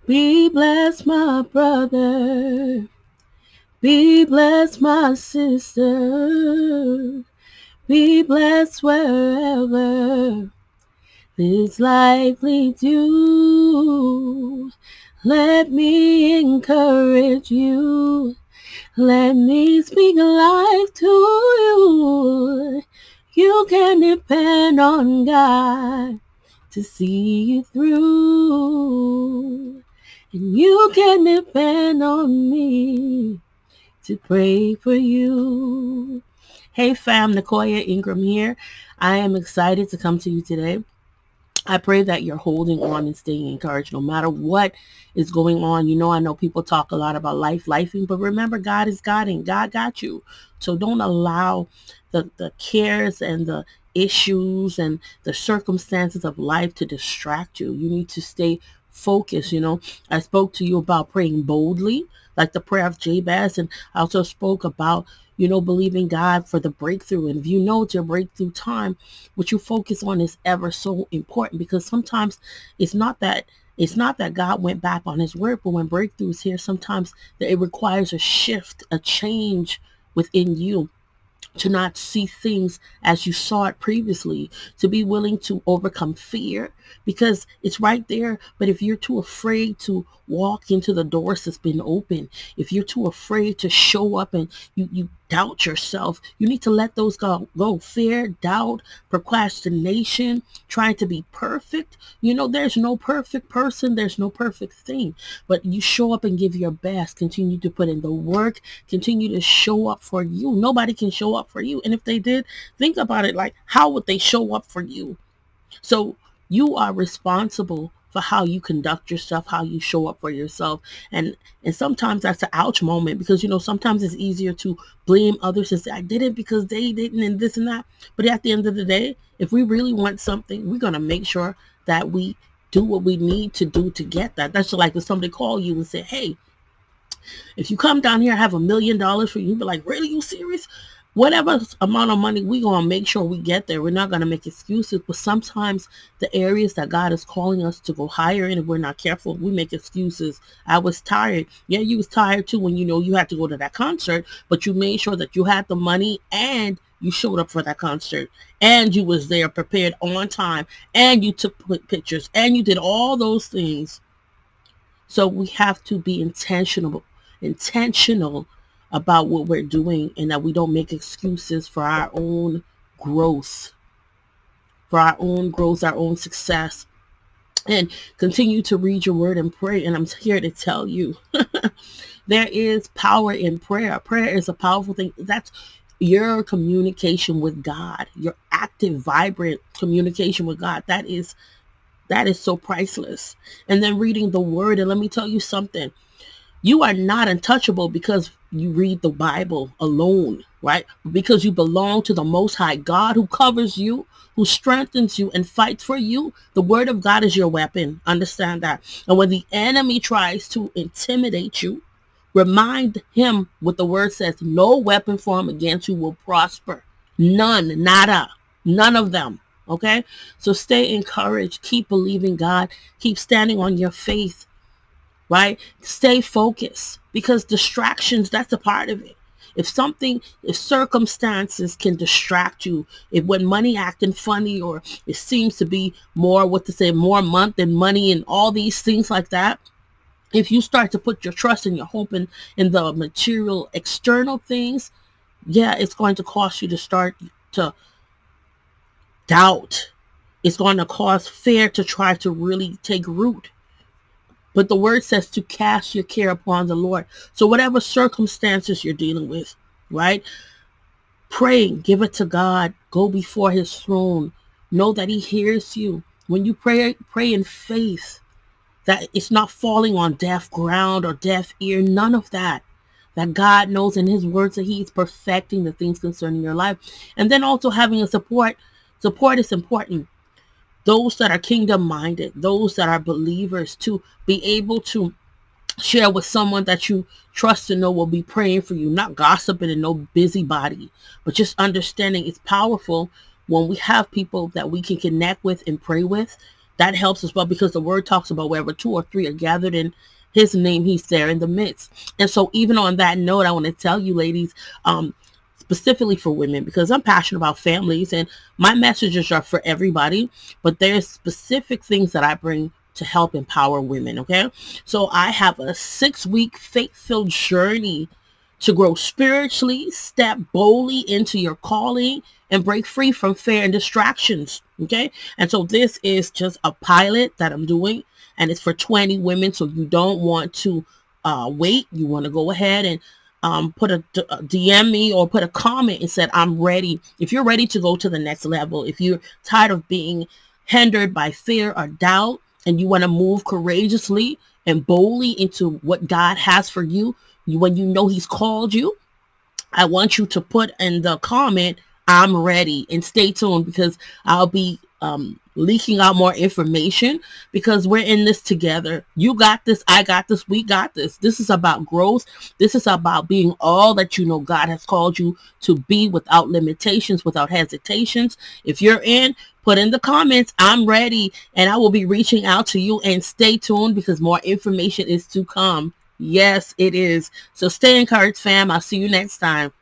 Be blessed, my brother. Be blessed, my sister. Be blessed wherever this life leads you. Let me encourage you. Let me speak life to you. You can depend on God to see you through. And you can depend on me to pray for you. Hey fam, Nicoyaingram here. I am excited to come to you today. I pray that you're holding on and staying encouraged no matter what is going on. I know people talk a lot about lifing, but remember, God is guiding. God got you. So don't allow the cares and the issues and the circumstances of life to distract you. You need to stay focused. I spoke to you about praying boldly, like the prayer of Jabez, and I also spoke about believing God for the breakthrough. And if you know it's your breakthrough time, what you focus on is ever so important, because sometimes it's not that God went back on his word, but when breakthrough is here, sometimes that it requires a shift, a change within you, to not see things as you saw it previously, to be willing to overcome fear because it's right there. But if you're too afraid to walk into the doors that's been open, if you're too afraid to show up and you doubt yourself, you need to let those go. Fear, doubt, procrastination, trying to be perfect. There's no perfect person. There's no perfect thing. But you show up and give your best. Continue to put in the work. Continue to show up for you. Nobody can show up for you. And if they did, think about it, like, how would they show up for you? So you are responsible for how you conduct yourself, how you show up for yourself. And sometimes that's an ouch moment, because sometimes it's easier to blame others and say, I did it because they didn't, and this and that. But at the end of the day, if we really want something, we're going to make sure that we do what we need to do to get that. That's like if somebody call you and say, hey, if you come down here, I have $1 million for you. You be like, really? You serious? Whatever amount of money, we gonna make sure we get there. We're not gonna make excuses. But sometimes the areas that God is calling us to go higher in, if we're not careful, we make excuses. I was tired. Yeah, you was tired too when you had to go to that concert, but you made sure that you had the money and you showed up for that concert, and you was there prepared on time, and you took pictures, and you did all those things. So we have to be intentional about what we're doing, and that we don't make excuses for our own growth, our own success. And continue to read your word and pray. And I'm here to tell you, there is power in prayer. Prayer is a powerful thing. That's your communication with God, your active, vibrant communication with God. That is so priceless. And then reading the word. And let me tell you something. You are not untouchable because you read the Bible alone, right? Because you belong to the Most High God, who covers you, who strengthens you and fights for you. The word of God is your weapon. Understand that. And when the enemy tries to intimidate you, remind him what the word says: no weapon formed against you will prosper. None, nada, none of them. Okay? So stay encouraged. Keep believing God. Keep standing on your faith, right? Stay focused, because distractions, that's a part of it. If circumstances can distract you, if when money acting funny, or it seems to be more, more month than money and all these things like that, if you start to put your trust and your hope in the material external things, yeah, it's going to cause you to start to doubt. It's going to cause fear to try to really take root. But the word says to cast your care upon the Lord. So whatever circumstances you're dealing with, right? Pray, give it to God. Go before his throne. Know that he hears you. When you pray in faith, that it's not falling on deaf ground or deaf ear. None of that. That God knows in his words that he is perfecting the things concerning your life. And then also having a support. Support is important. Those that are kingdom minded, those that are believers, to be able to share with someone that you trust and know will be praying for you, not gossiping and no busybody, but just understanding. It's powerful when we have people that we can connect with and pray with, That helps as well, because the word talks about wherever 2 or 3 are gathered in his name, he's there in the midst. And so even on that note, I want to tell you, ladies, specifically for women, because I'm passionate about families and my messages are for everybody, but there's specific things that I bring to help empower women. Okay. So I have a 6-week faith-filled journey to grow spiritually, step boldly into your calling, and break free from fear and distractions. Okay. And so this is just a pilot that I'm doing, and it's for 20 women. So you don't want to wait. You want to go ahead and put a DM me or put a comment and said, I'm ready. If you're ready to go to the next level, if you're tired of being hindered by fear or doubt, and you want to move courageously and boldly into what God has for you, when you know he's called you, I want you to put in the comment, I'm ready, and stay tuned, because I'll be leaking out more information, because we're in this together. You got this. I got this. We got this. This is about growth. This is about being all that you know God has called you to be, without limitations, without hesitations. If you're in, put in the comments, I'm ready, and I will be reaching out to you. And stay tuned, because more information is to come. Yes, it is. So stay encouraged, fam. I'll see you next time.